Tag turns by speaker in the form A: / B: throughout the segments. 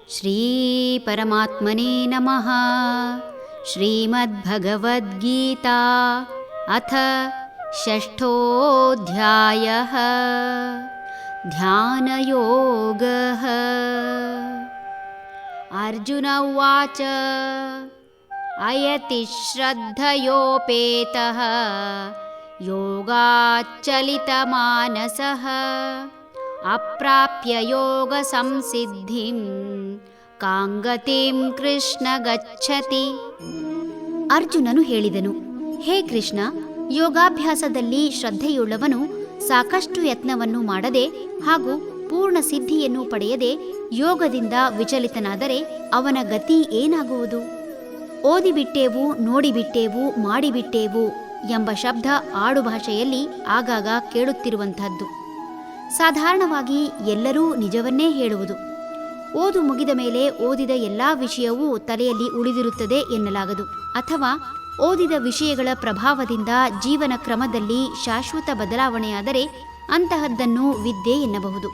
A: ಶ್ರೀ ಪರಮಾತ್ಮನೇ ನಮಃ. ಶ್ರೀಮದ್ಭಗವದ್ಗೀತಾ ಅಥ ಷಷ್ಠೋऽಧ್ಯಾಯಃ. ಧ್ಯಾನಯೋಗಃ. ಅರ್ಜುನ ಉವಾಚ ಅಯತಿ ಶ್ರದ್ಧಯೋಪೇತಃ ಯೋಗಾಚ್ಚಲಿತಮಾನಸಃ ಅಪ್ರಾಪ್ಯ ಯೋಗ ಸಂಸಿದ್ಧಿಂ ಕಾಂಗತಿಂ ಕೃಷ್ಣ ಗಚ್ಚತಿ. ಅರ್ಜುನನು ಹೇಳಿದನು, ಹೇ ಕೃಷ್ಣ, ಯೋಗಾಭ್ಯಾಸದಲ್ಲಿ ಶ್ರದ್ಧೆಯುಳ್ಳವನು ಸಾಕಷ್ಟು ಯತ್ನವನ್ನು ಮಾಡದೆ ಹಾಗೂ ಪೂರ್ಣ ಸಿದ್ಧಿಯನ್ನು ಪಡೆಯದೆ ಯೋಗದಿಂದ ವಿಚಲಿತನಾದರೆ ಅವನ ಗತಿ ಏನಾಗುವುದು? ಓದಿಬಿಟ್ಟೇವು, ನೋಡಿಬಿಟ್ಟೇವು, ಮಾಡಿಬಿಟ್ಟೇವು ಎಂಬ ಶಬ್ದ ಆಡುಭಾಷೆಯಲ್ಲಿ ಆಗಾಗ ಕೇಳುತ್ತಿರುವಂತಹದ್ದು. ಸಾಧಾರಣವಾಗಿ ಎಲ್ಲರೂ ನಿಜವನ್ನೇ ಹೇಳುವುದು. ಓದು ಮುಗಿದ ಮೇಲೆ ಓದಿದ ಎಲ್ಲ ವಿಷಯವೂ ತಲೆಯಲ್ಲಿ ಉಳಿದಿರುತ್ತದೆ ಎನ್ನಲಾಗದು. ಅಥವಾ ಓದಿದ ವಿಷಯಗಳ ಪ್ರಭಾವದಿಂದ ಜೀವನ ಕ್ರಮದಲ್ಲಿ ಶಾಶ್ವತ ಬದಲಾವಣೆಯಾದರೆ ಅಂತಹದ್ದನ್ನು ವಿದ್ಯೆ ಎನ್ನಬಹುದು.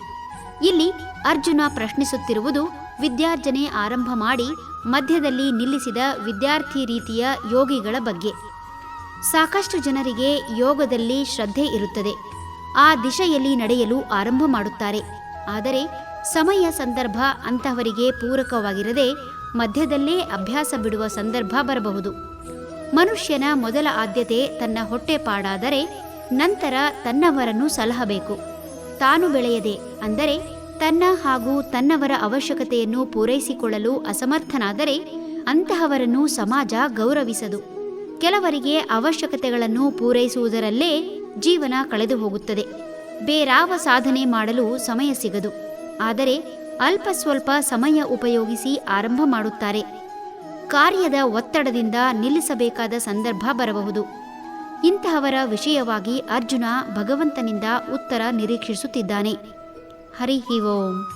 A: ಇಲ್ಲಿ ಅರ್ಜುನ ಪ್ರಶ್ನಿಸುತ್ತಿರುವುದು ವಿದ್ಯಾರ್ಜನೆ ಆರಂಭ ಮಾಡಿ ಮಧ್ಯದಲ್ಲಿ ನಿಲ್ಲಿಸಿದ ವಿದ್ಯಾರ್ಥಿ ರೀತಿಯ ಯೋಗಿಗಳ ಬಗ್ಗೆ. ಸಾಕಷ್ಟು ಜನರಿಗೆ ಯೋಗದಲ್ಲಿ ಶ್ರದ್ಧೆ ಇರುತ್ತದೆ, ಆ ದಿಶೆಯಲ್ಲಿ ನಡೆಯಲು ಆರಂಭ ಮಾಡುತ್ತಾರೆ. ಆದರೆ ಸಮಯ ಸಂದರ್ಭ ಅಂತಹವರಿಗೆ ಪೂರಕವಾಗಿರದೆ ಮಧ್ಯದಲ್ಲೇ ಅಭ್ಯಾಸ ಬಿಡುವ ಸಂದರ್ಭ ಬರಬಹುದು. ಮನುಷ್ಯನ ಮೊದಲ ಆದ್ಯತೆ ತನ್ನ ಹೊಟ್ಟೆಪಾಡಾದರೆ ನಂತರ ತನ್ನವರನ್ನು ಸಲಹಬೇಕು. ತಾನು ಬೆಳೆಯದೆ, ಅಂದರೆ ತನ್ನ ಹಾಗೂ ತನ್ನವರ ಅವಶ್ಯಕತೆಯನ್ನು ಪೂರೈಸಿಕೊಳ್ಳಲು ಅಸಮರ್ಥನಾದರೆ ಅಂತಹವರನ್ನು ಸಮಾಜ ಗೌರವಿಸದು. ಕೆಲವರಿಗೆ ಅವಶ್ಯಕತೆಗಳನ್ನು ಪೂರೈಸುವುದರಲ್ಲೇ ಜೀವನ ಕಳೆದು ಹೋಗುತ್ತದೆ. ಬೇರಾವ ಸಾಧನೆ ಮಾಡಲು ಸಮಯ ಸಿಗದು. ಆದರೆ ಅಲ್ಪ ಸ್ವಲ್ಪ ಸಮಯ ಉಪಯೋಗಿಸಿ ಆರಂಭ ಮಾಡುತ್ತಾರೆ. ಕಾರ್ಯದ ಒತ್ತಡದಿಂದ ನಿಲ್ಲಿಸಬೇಕಾದ ಸಂದರ್ಭ ಬರಬಹುದು. ಇಂತಹವರ ವಿಷಯವಾಗಿ ಅರ್ಜುನ ಭಗವಂತನಿಂದ ಉತ್ತರ ನಿರೀಕ್ಷಿಸುತ್ತಿದ್ದಾನೆ. ಹರಿ ಓಂ.